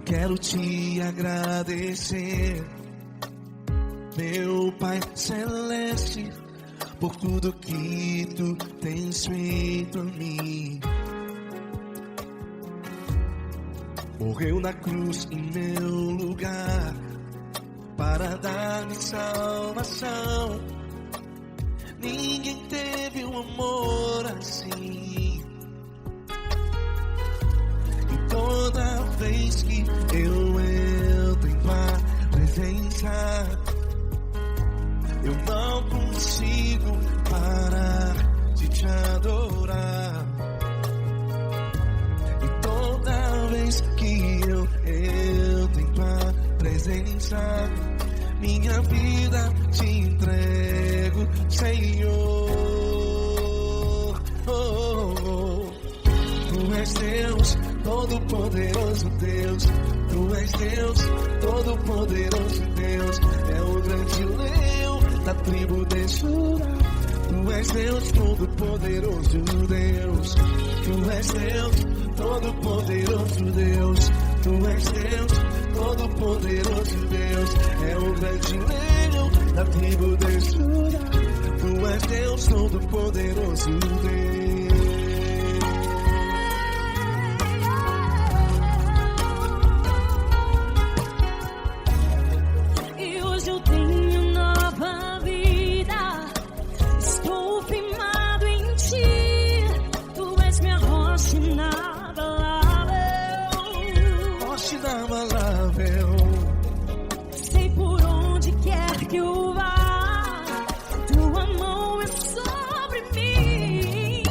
quero te agradecer, meu Pai Celeste, por tudo que tu tens feito a mim. Morreu na cruz em meu lugar para dar-me salvação. Ninguém teve um amor assim. E toda vez que eu entro em tua presença, eu não consigo parar de te adorar. E toda vez que eu entro em tua presença, minha vida te entrego, Senhor. Tu és Deus, Todo-Poderoso Deus. Tu és Deus, Todo-Poderoso Deus. É o grande leão da tribo de Judá. Tu és Deus, Todo-Poderoso Deus. Tu és Deus, Todo-Poderoso Deus. Tu és Deus, Todo-Poderoso Deus. É o grande leão da tribo de Judá. Tu és Deus, Todo-Poderoso Deus. Sei por onde quer que eu vá, tua mão é sobre mim,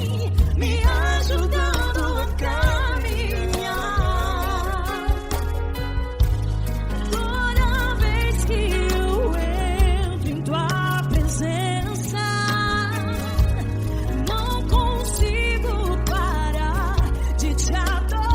me ajudando a caminhar. Toda vez que eu entro em tua presença, não consigo parar de te adorar.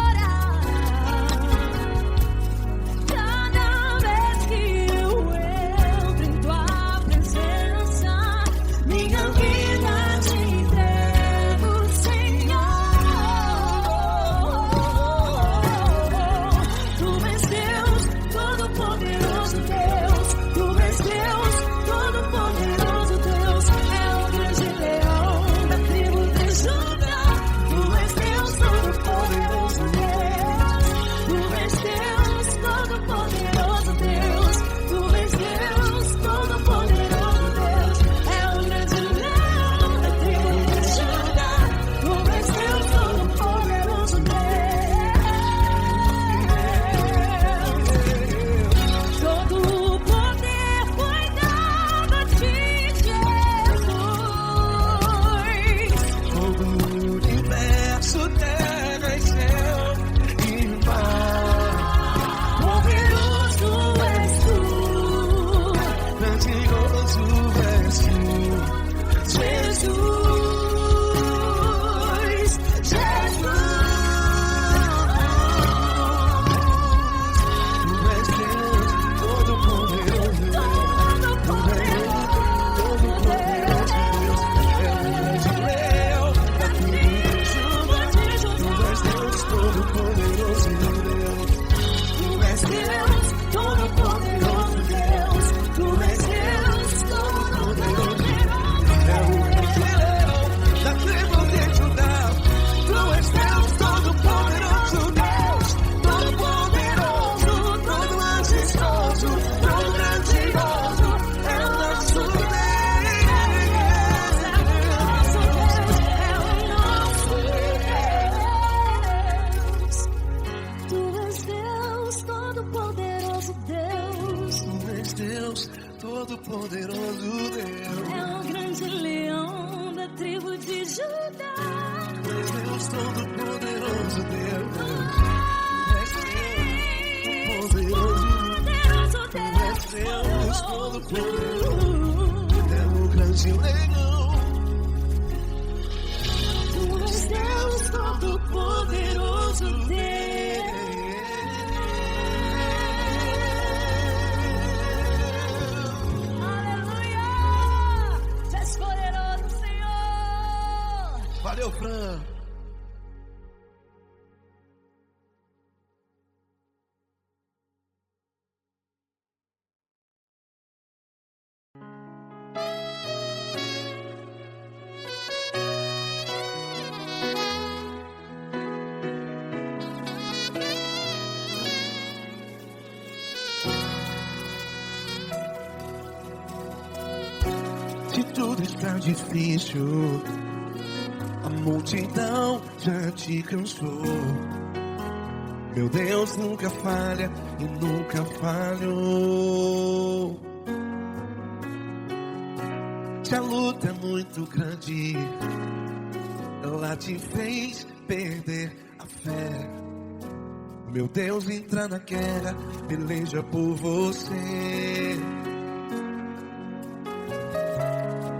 Todo-Poderoso Deus. É o grande leão da tribo de Judá. Tu és Deus, Todo-Poderoso Deus. Tu és Deus, Todo-Poderoso. É o grande leão. Tu és Deus, Todo-Poderoso Deus. Valeu, Fran. Se tudo está difícil, a multidão já te cansou. Meu Deus nunca falha e nunca falhou. Se a luta é muito grande, ela te fez perder a fé. Meu Deus entra na guerra, peleja por você.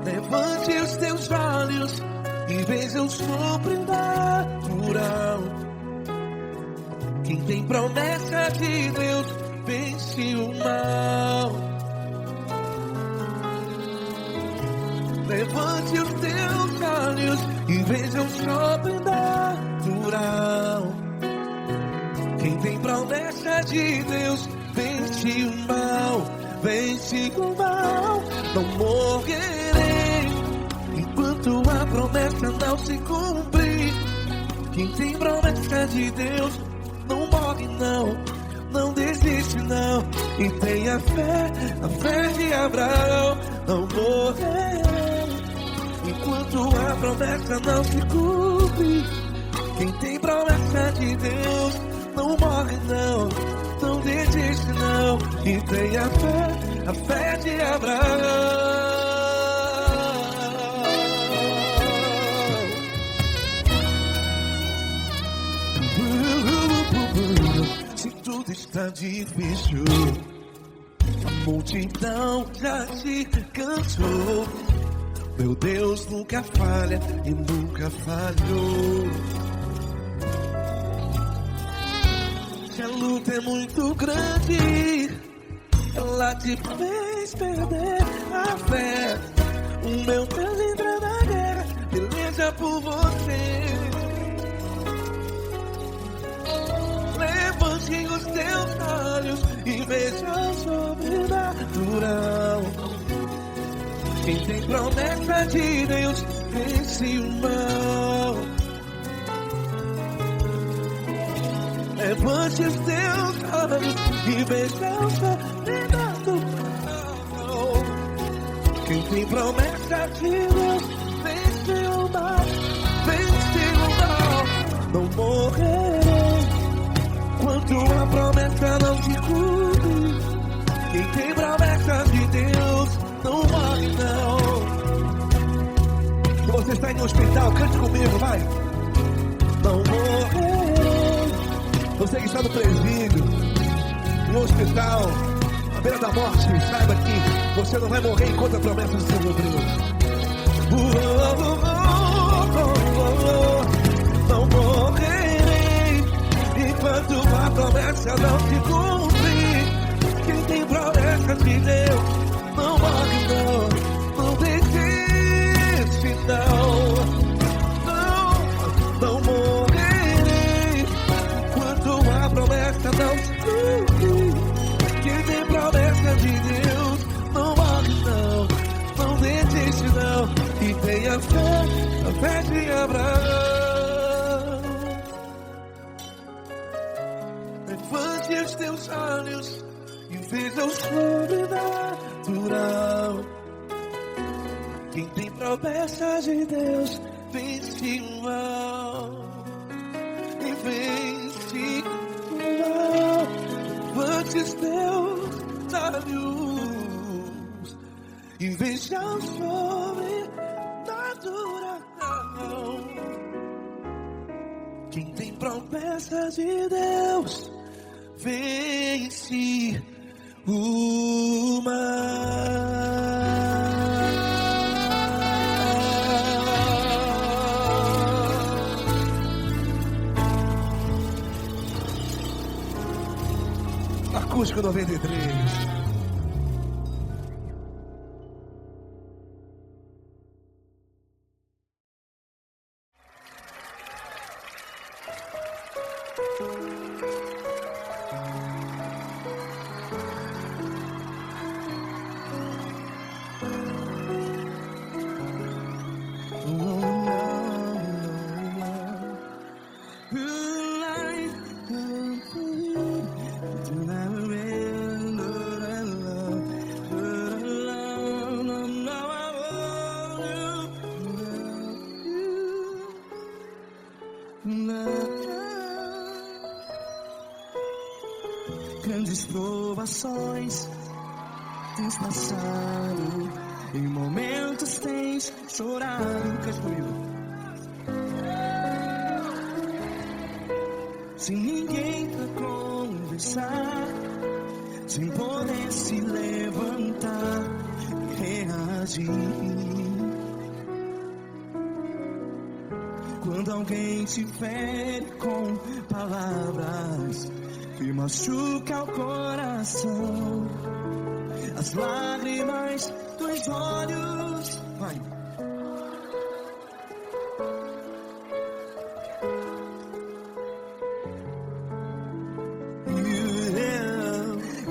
Levante os teus olhos e veja o sobrenatural. Quem tem promessa de Deus vence o mal. Levante os teus olhos e veja o sobrenatural. Quem tem promessa de Deus vence o mal. Vence o mal. Não morrerei enquanto a promessa não se cumprir. Quem tem promessa de Deus não morre não, não desiste não. E tenha fé, a fé de Abraão. Não morrerei enquanto a promessa não se cumpre. Quem tem promessa de Deus não morre não, não desiste não. E tenha fé, a fé de Abraão. Se tudo está difícil, a multidão já te cansou. Meu Deus nunca falha e nunca falhou. Se a luta é muito grande, ela te fez perder a fé. O meu Deus entra na guerra, peleja por você. Levante os teus olhos e veja o sobrenatural. Quem tem promessa de Deus vence o mal. Levante os teus olhos e veja o sobrenatural. Quem tem promessa de Deus vence o mal. Vence o mal. Não morrerei enquanto a promessa não se cumpre. Quem tem promessa de Deus não morre não. Se você está em um hospital, cante comigo, vai. Não morrerei. Você que está no presídio, no hospital, à beira da morte, saiba que você não vai morrer enquanto a promessa se cumpriu. Não morrerei enquanto a promessa não se cumprir. Quem tem promessa de Deus não morre não, não desiste não. Não morrerei enquanto a promessa não se cumprir. Quem tem promessa de Deus não morre não, não desiste não. E tenha fé, a fé de Abraão. Levante os teus olhos e veja o sobrenatural. Quem tem promessa de Deus vence o mal. E vence o mal. Levante os teus olhos e veja o sobrenatural. Quem tem promessa de Deus vence o mal. Acústico 93. grandes provações tens passado, em momentos tens chorado. Cante comigo. Sem ninguém pra conversar, sem poder se levantar e reagir. Quando alguém te fere com palavras que machuca o coração, as lágrimas dos olhos, vai.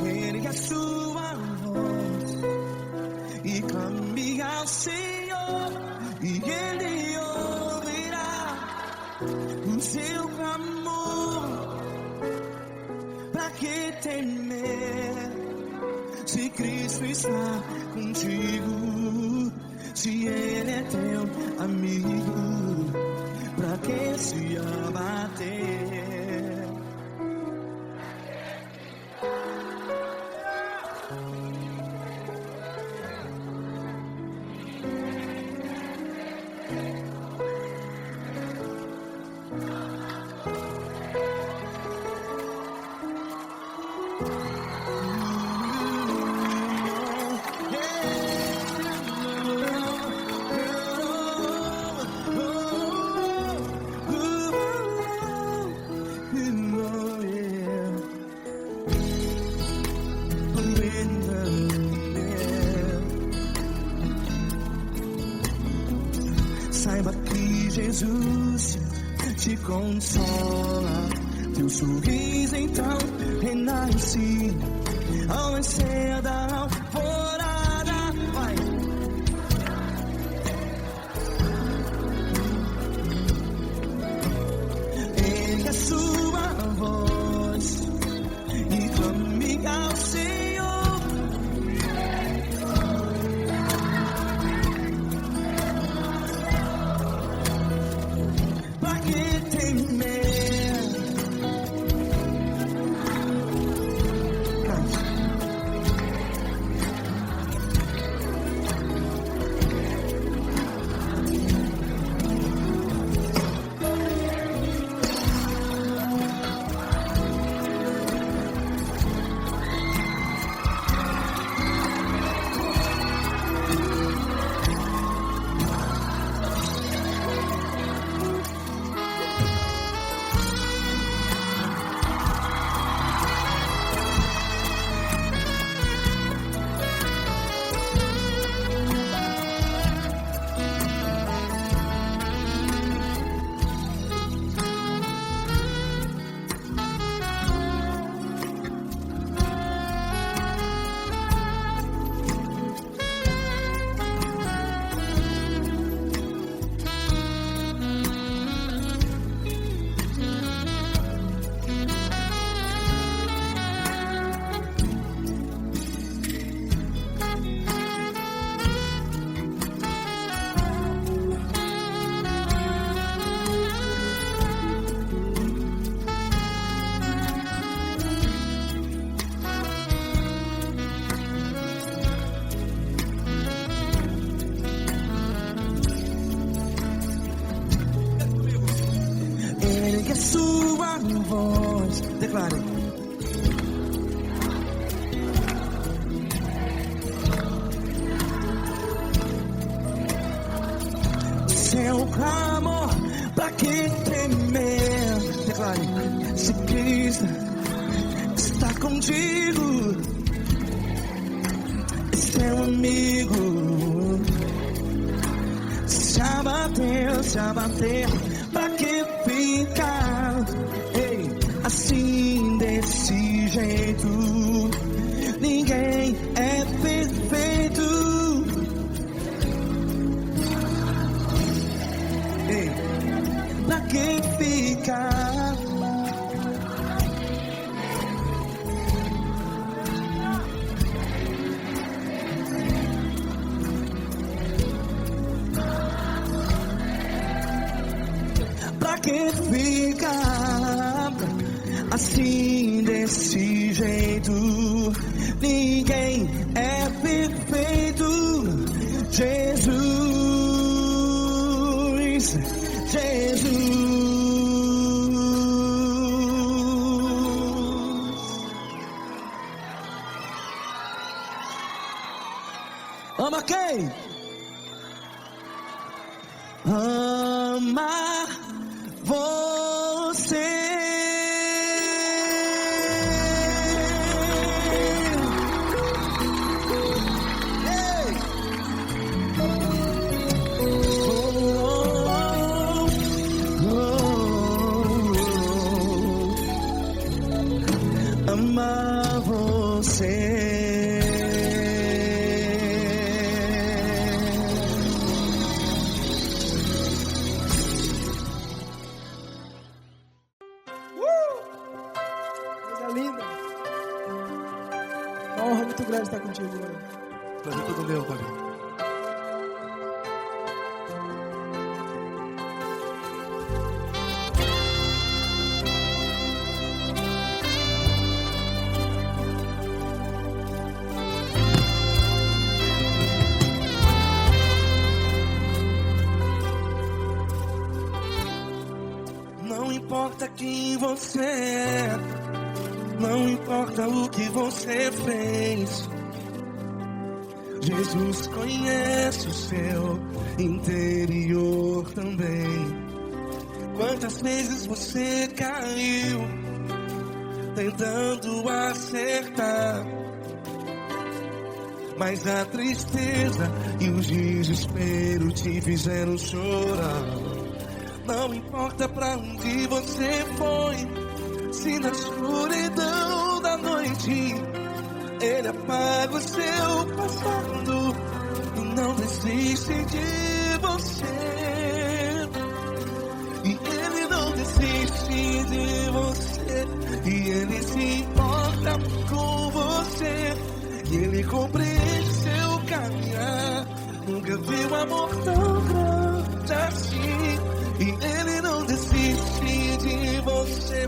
Ergue a sua voz e clame ao Senhor, e Ele ouvirá o seu clamor. Pra que temer, se Cristo está contigo? Se Ele é teu amigo, pra que se abater? Saiba que Jesus te consola, teu sorriso então renasce ao nascer da alvorada. Vai. Ergue a sua voz e clame ao Senhor. Pra que temer? Ergue a sua voz, declare. Seu clamor, pra que temer? Declare. Se Cristo está contigo, seu amigo, se abater, pra que ficar, ei, assim desse jeito? Ninguém é perfeito. Ei, pra que ficar? Pra que ficar assim desse jeito? perfeito, ninguém é perfeito. Jesus, Jesus. Ama quem? Ama você. Ei! Ama você. Muito grande estar contigo, Glória. Prazer todo meu, Pai. Não importa quem você é, não importa o que você fez, Jesus conhece o seu interior também. Quantas vezes você caiu tentando acertar, mas a tristeza e o desespero te fizeram chorar. Não importa pra onde você foi, se na escuridão da noite Ele apaga o seu passado e não desiste de você. E Ele não desiste de você, e Ele se importa com você, e Ele compreende seu caminhar. Nunca vi um amor tão grande assim. E Ele não desiste de você,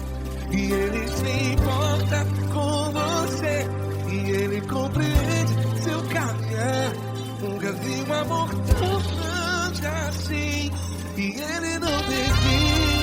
e Ele se importa com você, e Ele compreende seu caminhar. Nunca vi um amor tão grande assim. E Ele não desiste.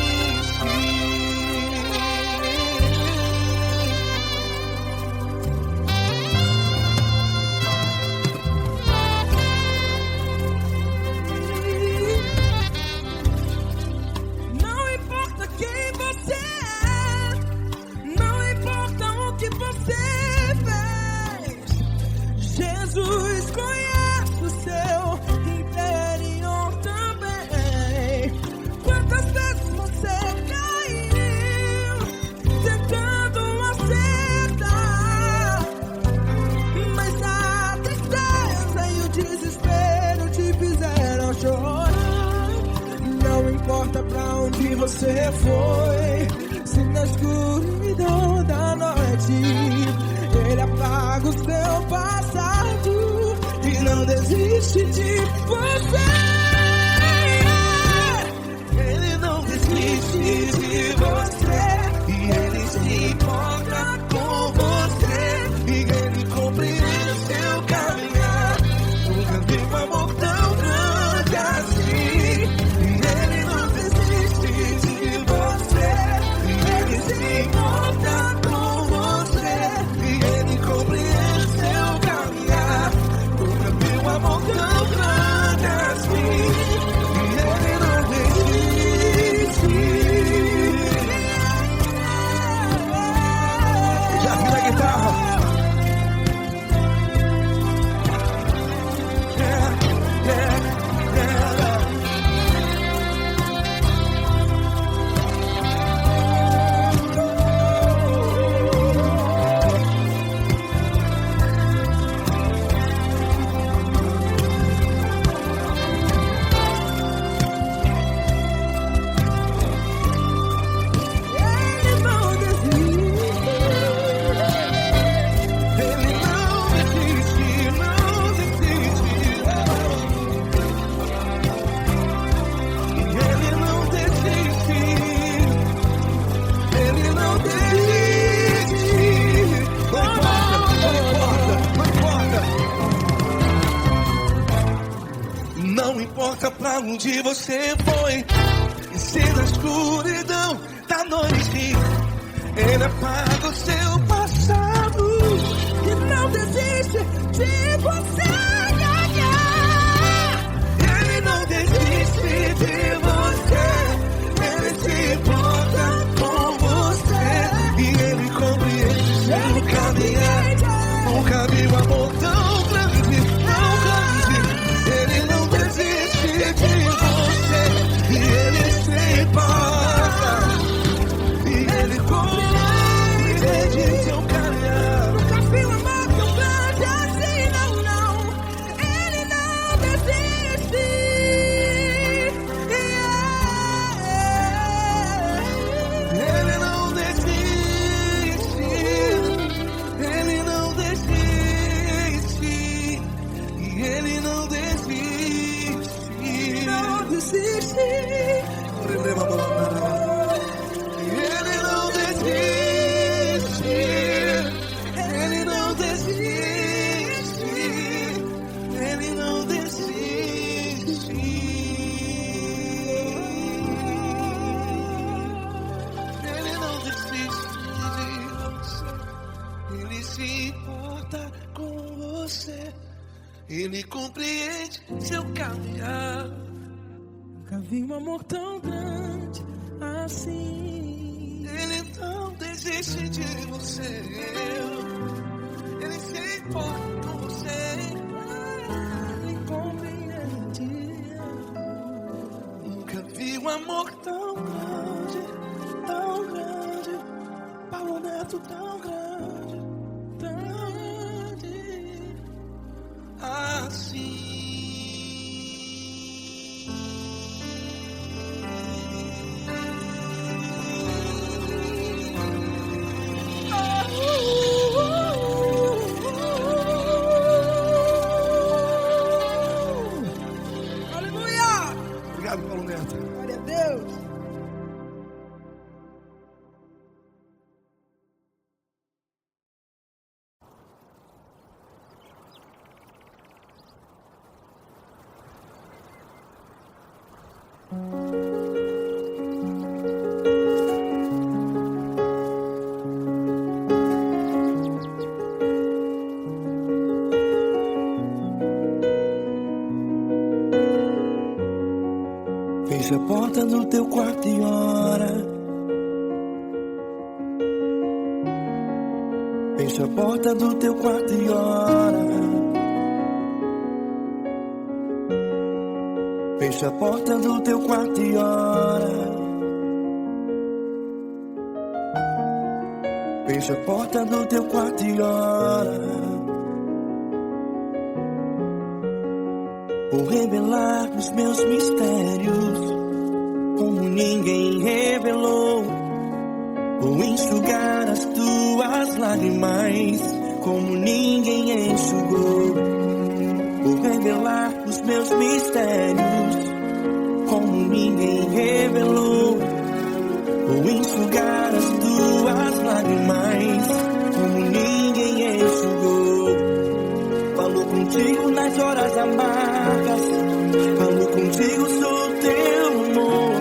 Jesus conhece o seu interior também. Quantas vezes você caiu tentando acertar, mas a tristeza e o desespero te fizeram chorar. Não importa pra onde você foi, se na escuridão da noite Ele apaga o seu passado e não desiste de você. Ele não desiste de você, e Ele se importa com você, e Ele compreende seu caminhar. Nunca vi um amor tão grande assim. E Ele não desiste de você, e Ele se importa com você, e Ele compreende seu caminhar. Nunca vi um amor tão grande assim. E Ele não desiste. onde você foi. E se na escuridão da noite Ele apaga o seu passado E não desiste de você. Ele não desiste de você. Ele se importa com você. E Ele compreende seu caminhar. Nunca vi um amor tão grande, tão grande. Ele não desiste de você. E Ele se importa. E Ele compreende seu caminhar. Nunca vi um amor tão grande assim, não, não. Ele não desiste. Ele não desiste. Ele não desiste. E Ele não desiste. Não desiste. Ele não desiste. Ele não desiste. Ele não desiste. Ele não desiste de você. Ele se importa com você. Ele compreende seu caminhar. Nunca vi um amor tão grande assim. Ele não desiste de você. Ele se importa com você. Ele compreende. Nunca vi um amor tão grande, tão grande. Paulo Neto tão grande, grande assim. Aleluia! Obrigado, Paulo Neto. Glória a Deus. Fecha a porta do teu quarto e ora. Fecha a porta do teu quarto e ora. Fecha a porta do teu quarto e ora. Fecha a porta do teu quarto e ora. Vou revelar os meus mistérios como ninguém revelou. Vou enxugar as tuas lágrimas como ninguém enxugou. Vou revelar os meus mistérios como ninguém revelou. Vou enxugar as tuas lágrimas como ninguém enxugou. Falo contigo nas horas amargas. Falo contigo, sou teu amor.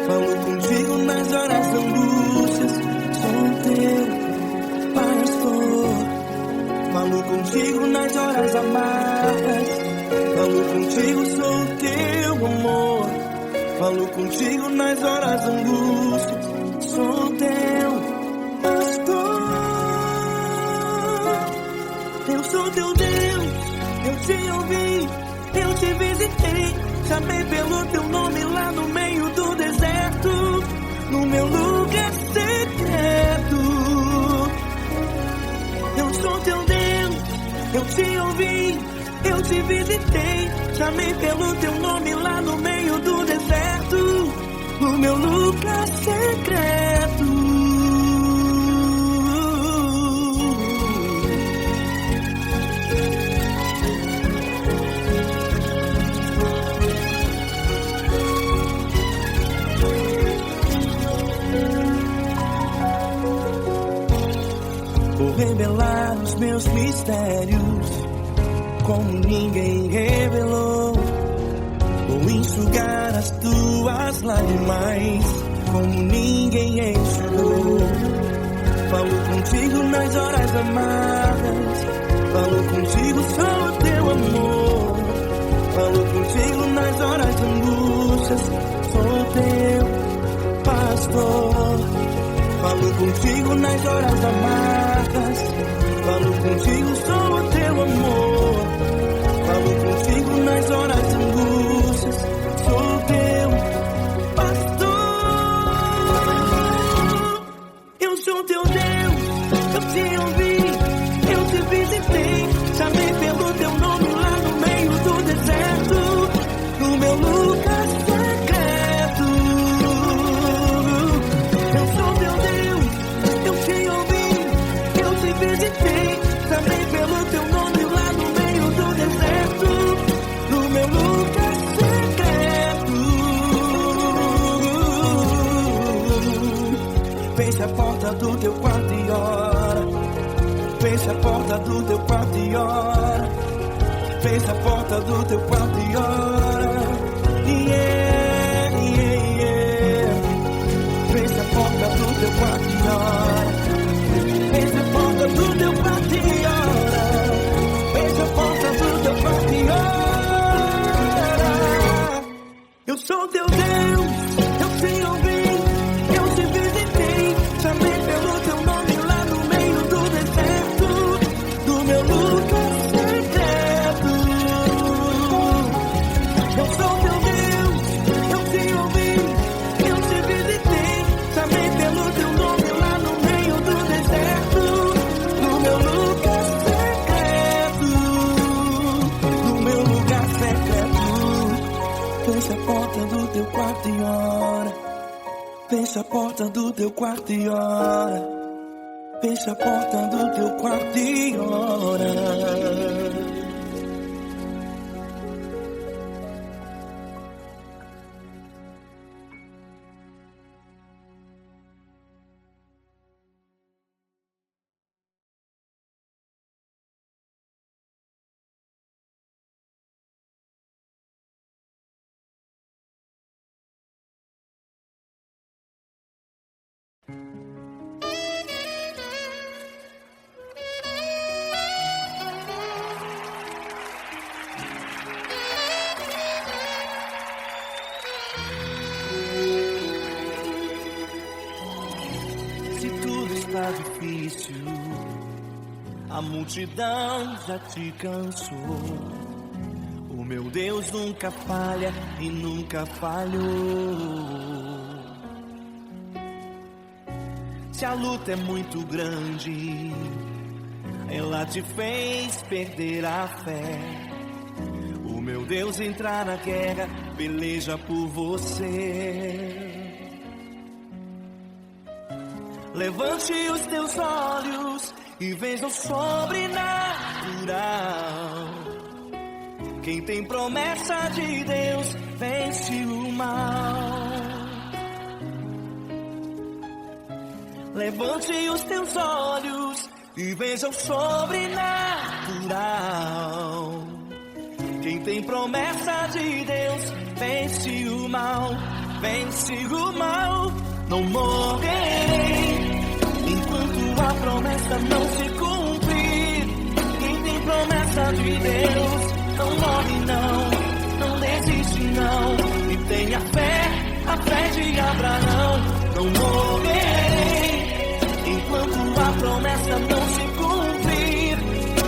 Falo contigo nas horas angústias. Sou teu pastor. Falo contigo nas horas amargas. Falo contigo, sou teu amor. Falo contigo nas horas angústias. Sou teu pastor. Eu sou teu Deus, eu te ouvi, eu te visitei. Chamei pelo teu nome lá no meio do deserto, no meu lugar secreto. Eu sou teu Deus, eu te ouvi, eu te visitei. Chamei pelo teu nome lá no meio do deserto, no meu lugar secreto. Vou revelar os meus mistérios como ninguém revelou. Vou enxugar as tuas lágrimas como ninguém enxugou. Falo contigo nas horas amargas, falo contigo só o teu amor. Falo contigo nas horas de angústias, sou teu pastor. Falo contigo nas horas amargas, falo contigo só o teu amor. Falo contigo nas horas de angústias, sou teu pastor. Eu sou teu Deus, eu te ouvi, eu te visitei, chamei pelo teu nome lá no meio do deserto, no meu lugar secreto. Eu sou teu Deus, eu te ouvi, eu te visitei, chamei pelo teu nome lá no meio do deserto, no meu lugar secreto. Feche a porta do teu quarto e ora. Feche a porta do teu quarto e ora. Feche a porta do teu quarto e ora. Yeah, yeah, yeah. Feche a porta do teu quarto e ora. Feche a porta do teu quarto e ora. Feche a porta do teu quarto e ora. Eu sou teu Deus, eu te ouvi, eu te visitei, chamei pelo teu nome lá no meio do deserto, do meu lugar secreto. Eu sou teu Deus, eu te ouvi, eu te visitei, chamei pelo teu nome lá no meio do deserto, do meu lugar secreto, do meu lugar secreto. Fecha a porta do teu quarto e ora. Fecha a porta do teu quarto e ora. Fecha a porta do teu quarto e ora. Se tudo está difícil, a multidão já te cansou. O meu Deus nunca falha e nunca falhou. Se a luta é muito grande, ela te fez perder a fé. O meu Deus entra na guerra, peleja por você. Levante os teus olhos e veja o sobrenatural. Quem tem promessa de Deus vence o mal. Levante os teus olhos e veja o sobrenatural. Quem tem promessa de Deus vence o mal, vence o mal. Não morrerei enquanto a promessa não se cumprir. Quem tem promessa de Deus não morre não, não desiste não. E tenha fé, a fé de Abraão. Não morrerei enquanto a promessa não se cumprir.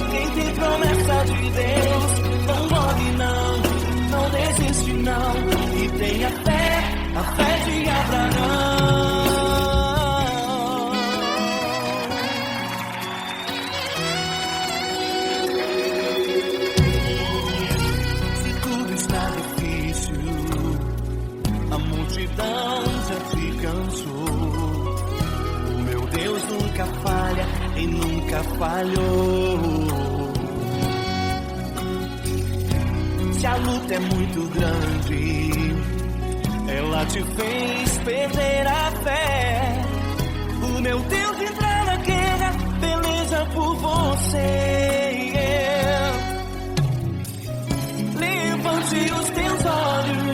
Quem tem promessa de Deus não morre não, não desiste não. E tenha fé, a fé de Abraão. Se tudo está difícil, a multidão já te cansou. O meu Deus nunca falha e nunca falhou. Se a luta é muito grande, ela te fez perder a fé. O meu Deus entra na guerra, peleja por você. Levante os teus olhos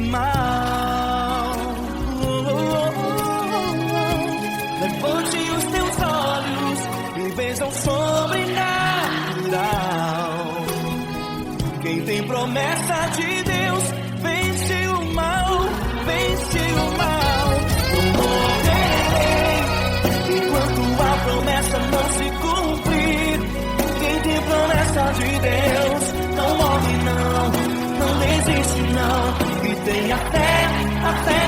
mal. Levante os teus olhos e veja o sobrenatural. Quem tem promessa de Deus vence o mal, vence o mal. Não morrerei enquanto a promessa não se cumprir. Quem tem promessa de Deus não morre não, não desiste não. E tem a fé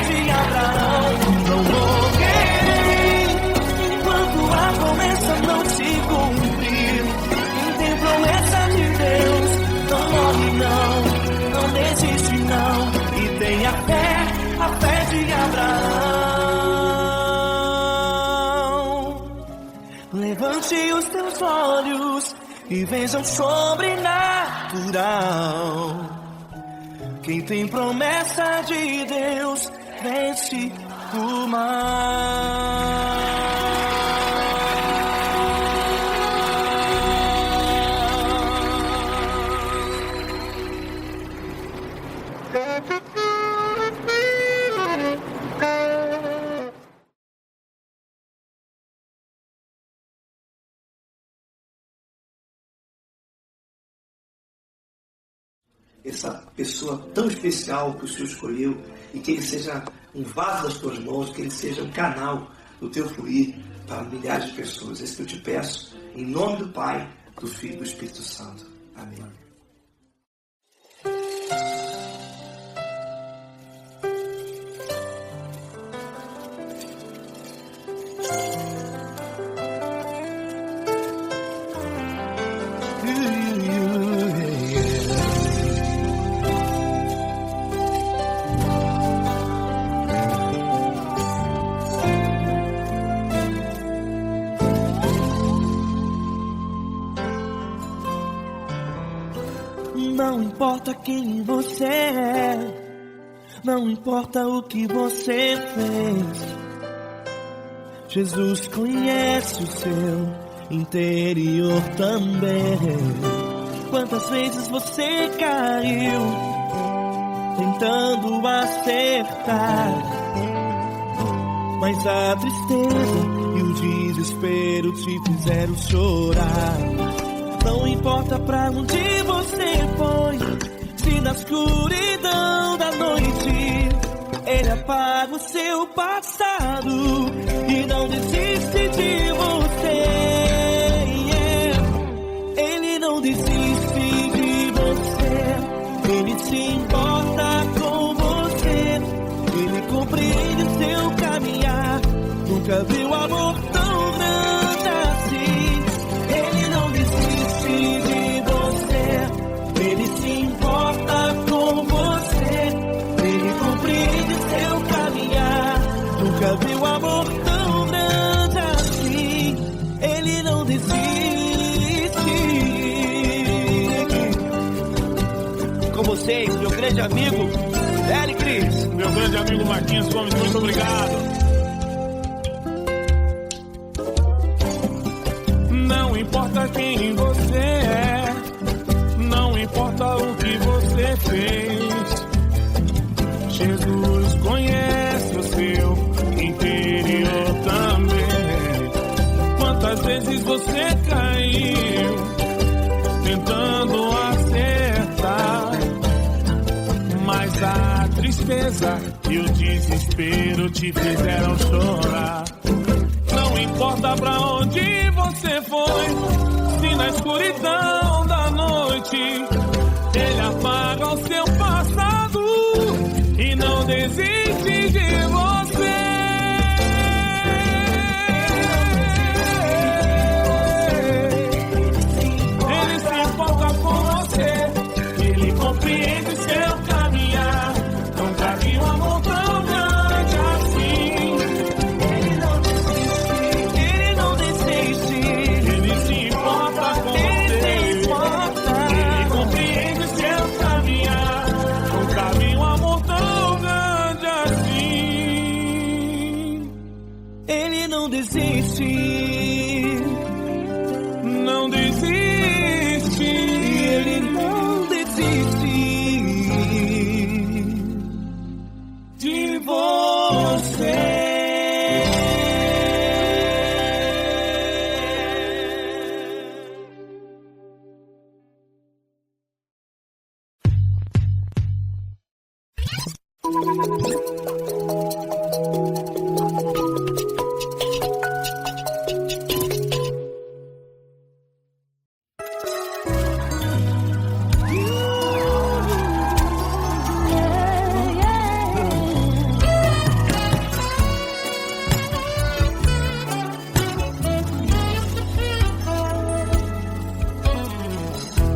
de Abraão. Não morrerei enquanto a promessa não se cumprir. Quem tem promessa de Deus não morre não, não desiste não. E tem a fé de Abraão. Levante os teus olhos e veja o sobrenatural. Quem tem promessa de Deus vence o mal. Essa pessoa tão especial que o Senhor escolheu, e que ele seja um vaso das tuas mãos, que ele seja um canal do teu fluir para milhares de pessoas. É isso que eu te peço, em nome do Pai, do Filho e do Espírito Santo. Amém. Não importa quem você é, não importa o que você fez, Jesus conhece o seu interior também. Quantas vezes você caiu tentando acertar, mas a tristeza e o desespero te fizeram chorar. Não importa pra onde você foi, se na escuridão da noite Ele apaga o seu passado e não desiste de você. Ele não desiste de você, Ele se importa com você, Ele compreende o seu caminhar. Nunca viu amor tão grande assim. Ele não desiste de você, Ele se importa com você, Ele compreende seu caminhar. Nunca viu amor tão grande assim. Ele não desiste. Com vocês, meu grande amigo Eli Cris. Meu grande amigo Marquinhos Gomes, muito obrigado. Não importa quem você é, não importa o que você fez, Jesus conhece o seu interior também. Quantas vezes você caiu tentando acertar, mas a tristeza e o desespero te fizeram chorar. Não importa pra onde você foi, se na escuridão da noite Ele apaga o seu passado e não desiste de você. Ele se importa com você, Ele compreende seu caminhar. Nunca vi um amor tão grande assim. Ele não desiste, Ele se importa com você, Ele compreende seu caminhar. Nunca vi um amor tão grande assim. Ele não desiste, não desiste, Ele não desiste.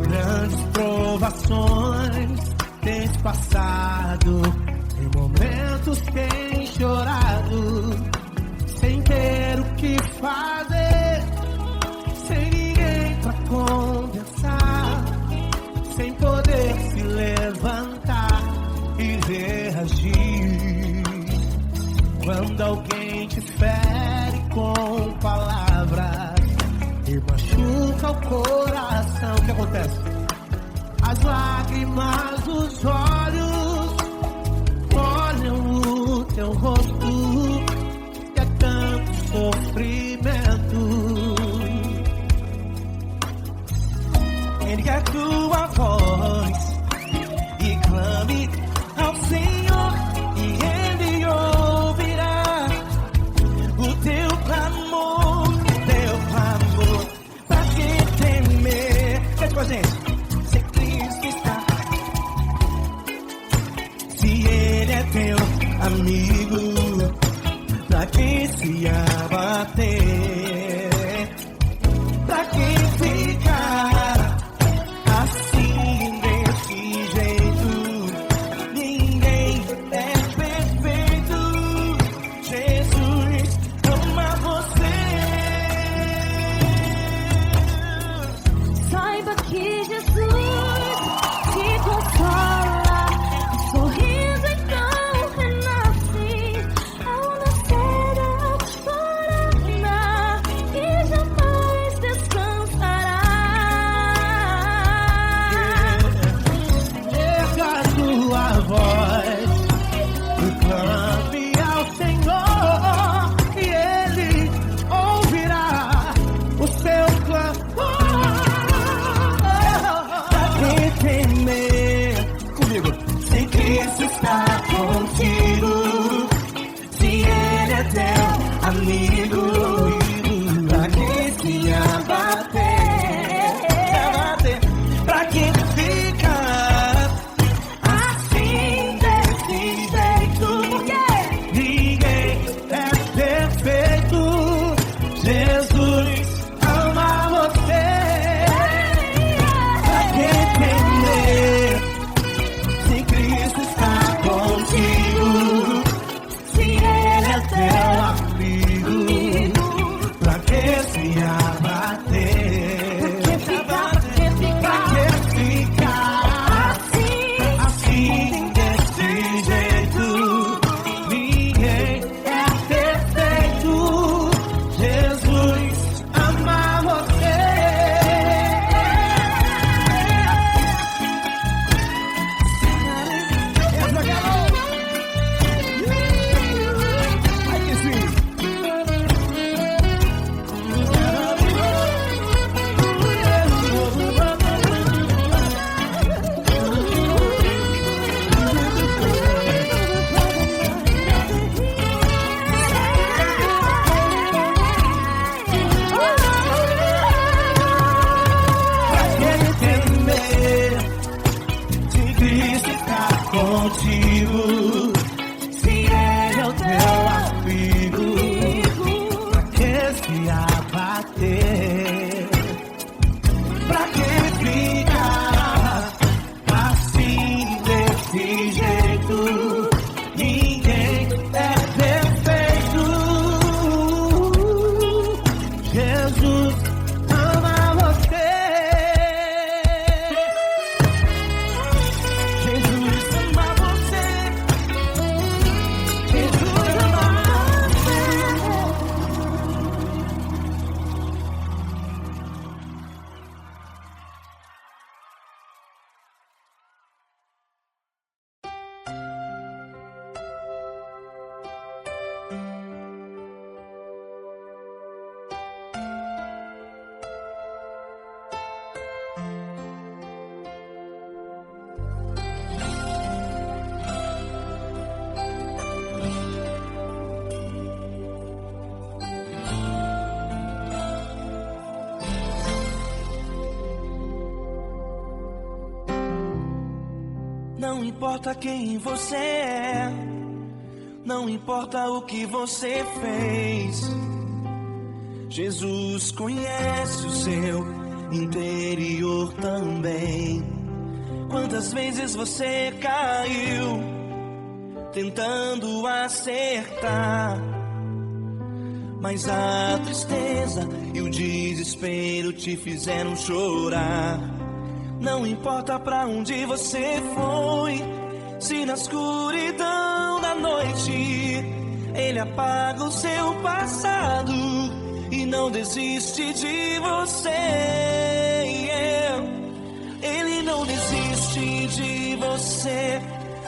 Grandes provações tens passado, em momentos tens chorado, sem ter o que fazer, sem ninguém pra conversar, sem poder se levantar e reagir. Quando alguém te fere com palavras e machuca o coração, o que acontece? As lágrimas dos olhos olham o teu rosto, e é tanto sofrimento. Ergue a tua voz e clame ao Senhor, e Ele ouvirá o teu clamor, pra que temer? Cante com a gente. Se Cristo está, se Ele é teu amigo, pra que se abater? Pra que ficar assim desse jeito? Ninguém é perfeito. Jesus ama você. Saiba que Jesus te consola, o sorriso então renasce ao nascer da aurora. importa quem você é, não importa o que você fez, Jesus conhece o seu interior também. Quantas vezes você caiu tentando acertar, mas a tristeza e o desespero te fizeram chorar. Não importa pra onde você foi, se na escuridão da noite Ele apaga o seu passado e não desiste de você. Ele não desiste de você,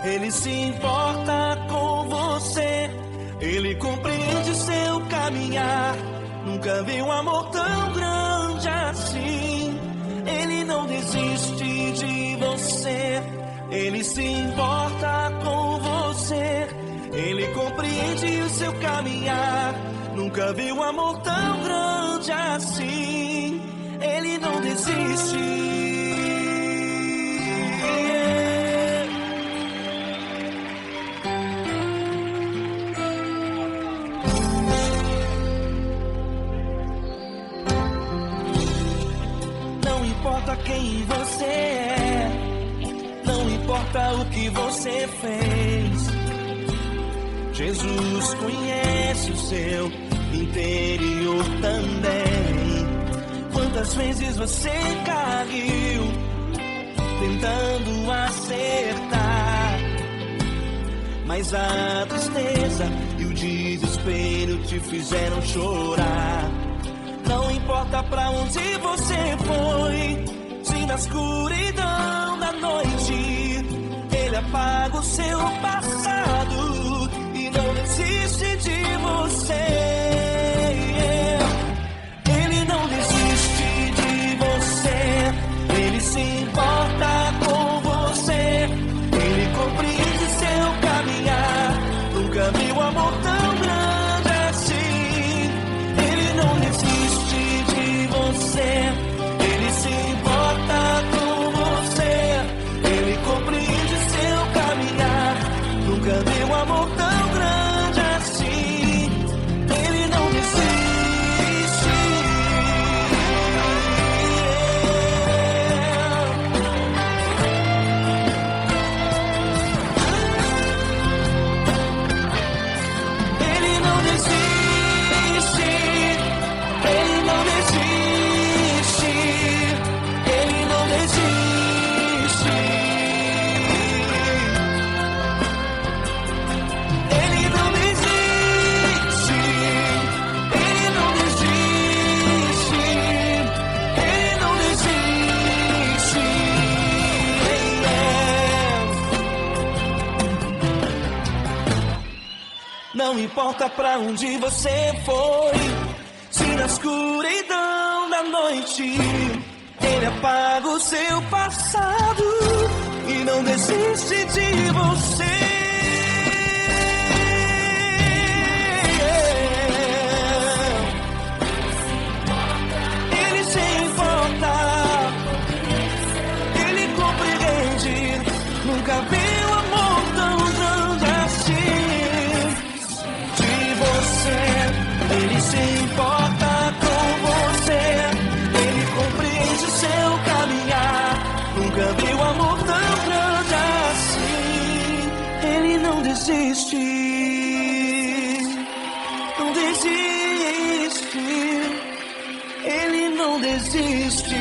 Ele se importa com você, Ele compreende seu caminhar. Nunca vi um amor tão grande assim. Ele não desiste de você, Ele se importa com você, Ele compreende o seu caminhar. Nunca vi um amor tão grande assim. Ele não desiste. Não importa quem você é, não importa o que você fez, Jesus conhece o seu interior também. Quantas vezes você caiu tentando acertar, mas a tristeza e o desespero te fizeram chorar. Não importa pra onde você foi, se na escuridão da noite Ele apaga o seu passado e não desiste de você. Ele não desiste de você, Ele se importa com você, Ele compreende seu caminhar. Nunca vi um amor tão grande assim. Ele não desiste de você, Ele se importa com você, Ele compreende seu caminhar. Nunca vi um amor tão grande assim. Ele não desiste. Ele não desiste. Ele não desiste. Ele não desiste. Ele não desiste. Ele não desiste. Ele não desiste. Não importa pra onde você foi, se na escuridão da noite Ele apaga o seu passado e não desiste de você. Ele se importa, Ele compreende. Nunca vi um amor tão grande assim. De você, Ele se importa com você, Ele compreende seu caminhar. Nunca vi um amor tão grande assim. Ele não desiste, não desiste. Ele não desiste.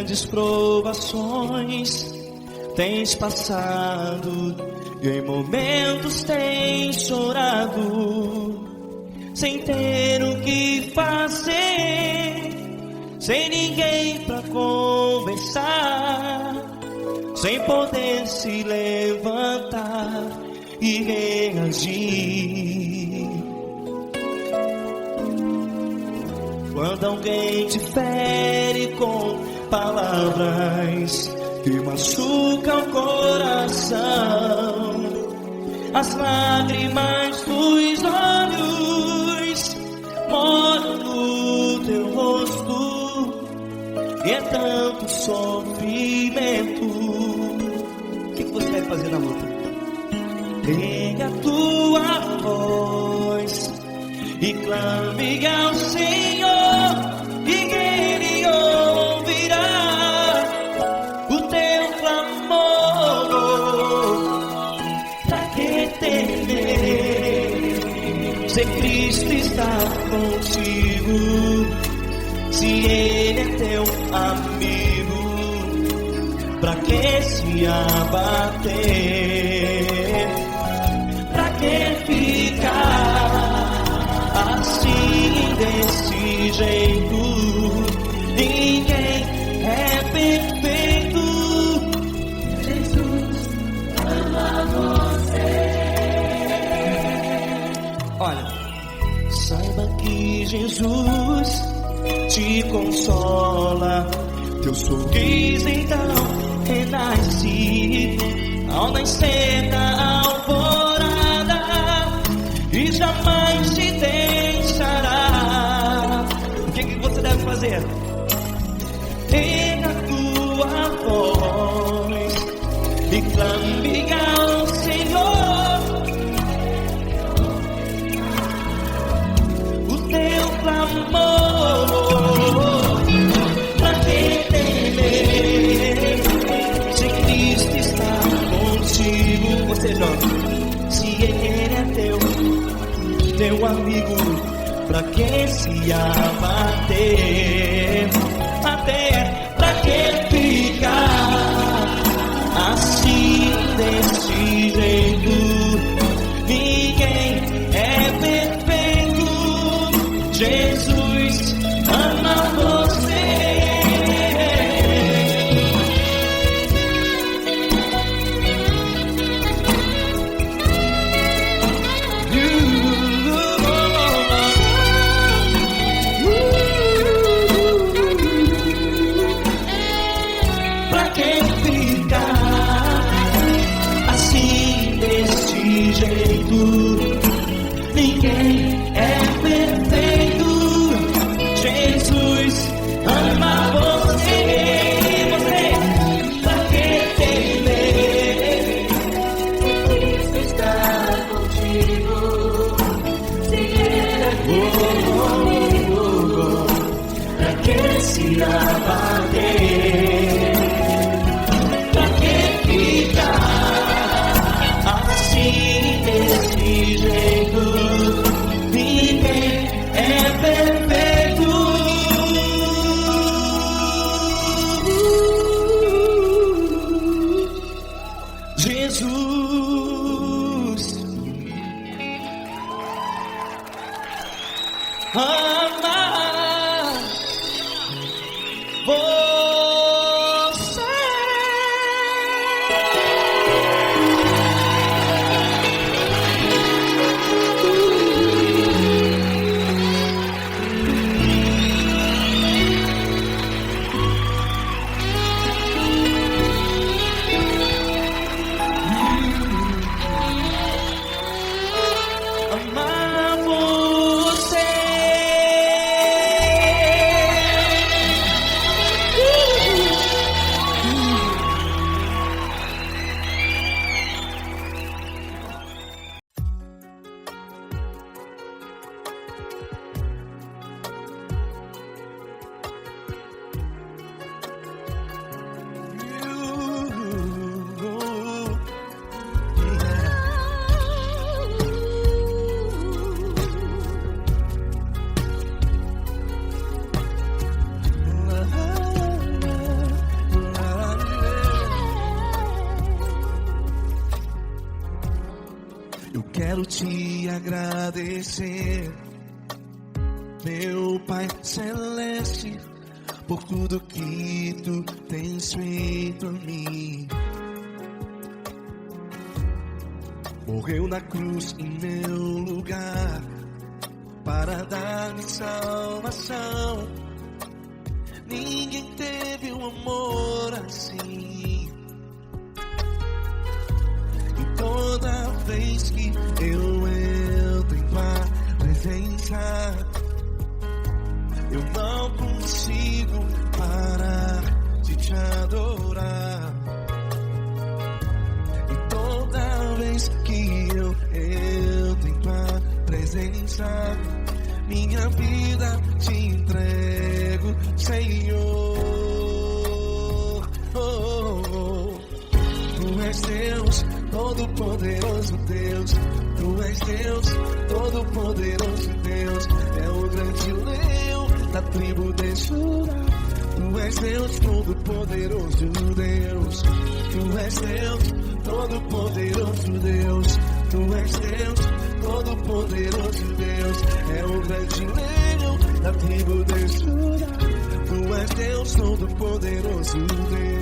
grandes provações tens passado e em momentos tens chorado, sem ter o que fazer, sem ninguém pra conversar, sem poder se levantar e reagir. Quando alguém te fere com palavras que machucam o coração, as lágrimas dos olhos moram no teu rosto, e é tanto sofrimento. O que você deve fazer na luta? Erga a tua voz e clame ao Senhor, e Ele ouvirá o teu clamor. Pra que temer, se Cristo está contigo, se Ele é teu amigo? Pra que se abater? Pra que ficar assim desse jeito? Ninguém é perfeito. Jesus ama você. Olha, saiba que Jesus te consola, teu sorriso então renasce ao nascer da alvorada, e jamais te deixará. O que você deve fazer? Erga a tua voz e clame ao Senhor, o teu clamor. Pra que temer, se Cristo está contigo? Ou seja, se Ele é teu amigo, pra que se abater? Até pra que ficar assim desse jeito? Ninguém é perfeito. Jesus ama você. Ninguém é perfeito. Jesus ama você. Você, pra que temer? Cristo está contigo. Se Ele é comigo, pra que se abater? Pra que ficar assim desse jeito? Ninguém é perfeito. Jesus ama você. Amar você. Eu quero te agradecer, meu Pai Celeste, por tudo que tu tens feito a mim. Morreu na cruz em meu lugar para dar-me salvação. Ninguém teve um amor assim. E toda vez que eu entro em tua presença, eu não consigo parar de te adorar. E toda vez que eu entro em tua presença, minha vida te entrego, Senhor. Tu és Deus, todo-poderoso Deus. Tu és Deus, todo-poderoso Deus. É o grande leão da tribo de Judá. Tu és Deus, todo-poderoso Deus. Tu és Deus, todo-poderoso Deus. Tu és Deus, todo-poderoso Deus. É o grande leão da tribo de Judá. Tu és Deus, todo-poderoso Deus.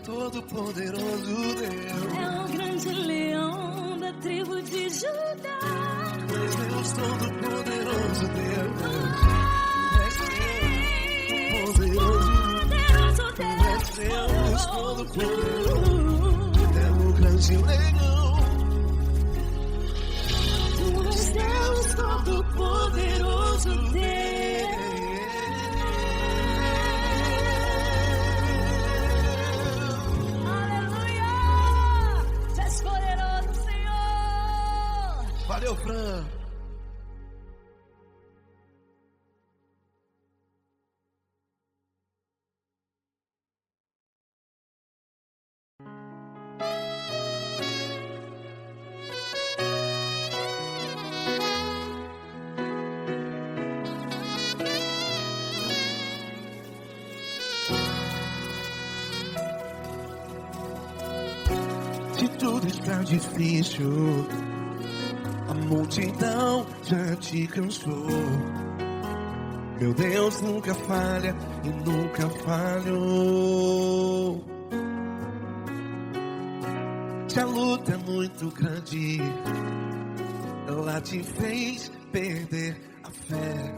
Todo-Poderoso Deus. É o grande leão da tribo de Judá. Tu és Deus, Todo-Poderoso Deus. Tu és Deus, Todo-Poderoso. É o grande leão. Tu és Deus, Todo-Poderoso Deus. Valeu, Fran. está difícil, a multidão já te cansou. Meu Deus nunca falha e nunca falhou. Se a luta é muito grande, ela te fez perder a fé.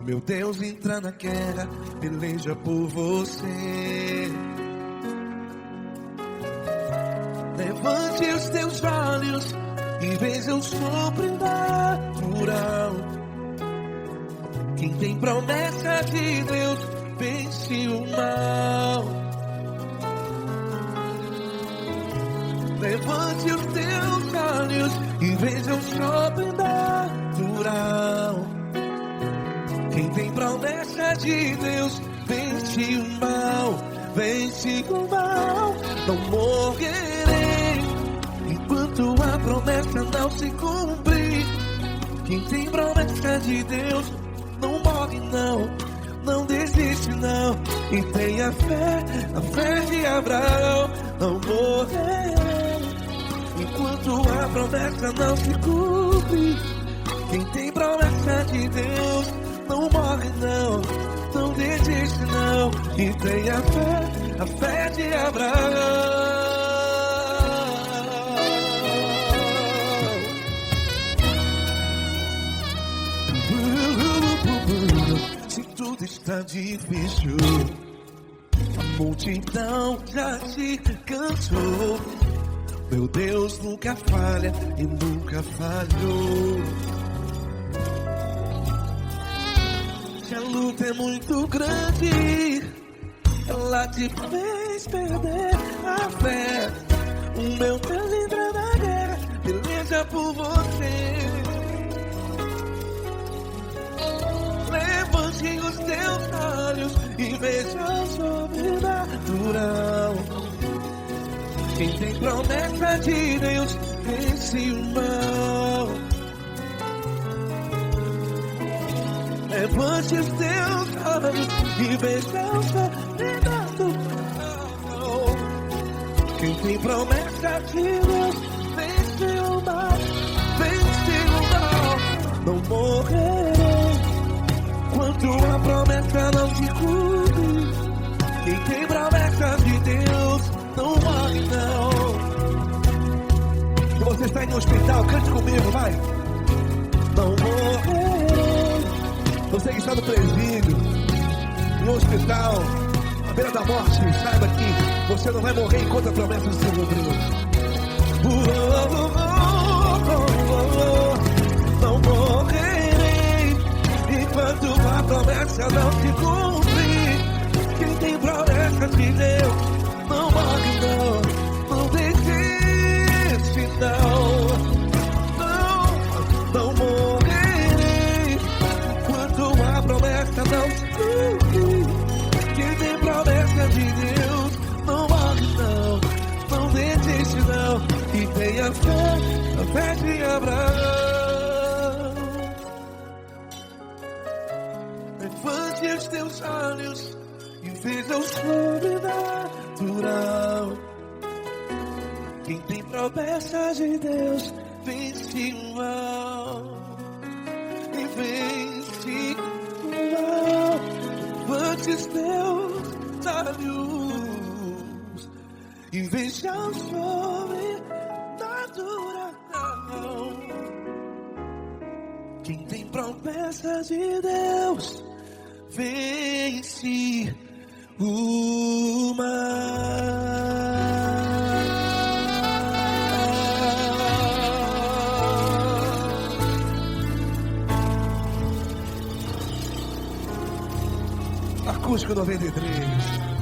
Meu Deus entra na guerra, peleja por você. Levante os teus olhos e veja o sobrenatural. Quem tem promessa de Deus vence o mal. Levante os teus olhos e veja o sobrenatural. Quem tem promessa de Deus vence o mal. Vence o mal. Não morrerei enquanto a promessa não se cumprir. Quem tem promessa de Deus não morre não, não desiste não. E tenha fé, a fé de Abraão. Não morrerei enquanto a promessa não se cumpre. Quem tem promessa de Deus não morre não, não desiste não. E tenha fé, a fé de Abraão. Se tudo está difícil, a multidão já te cansou. Meu Deus nunca falha e nunca falhou. Se a luta é muito grande, ela te fez perder a fé. O meu Deus entra na guerra, peleja por você. Levante os teus olhos e veja o sobrenatural. Quem tem promessa de Deus vence o mal. Levante os teus olhos e veja o sobrenatural. Quem tem promessa de Deus vence o mal. Vence o mal. Não morrerei enquanto a promessa não se cumpre. Quem tem promessa de Deus não morre não. Se você está em um hospital, cante comigo, vai. Não morrerei. Você que está no presídio, no hospital, à beira da morte, saiba que você não vai morrer enquanto a promessa se cumprir. Não morrerei enquanto a promessa não se cumprir. Quem tem promessa de Deus não morre não, não desiste não. Não morrerei enquanto a promessa não se cumprir. Quem tem promessa de Deus não morre não, não desiste não. E tenha fé, a fé de Abraão. Levante os teus olhos e veja o sobrenatural. Quem tem promessa de Deus vence o mal. E vence o mal. Levante os teus olhos e veja o sobrenatural. Quem tem promessa de Deus vence o mal. Acústico 93.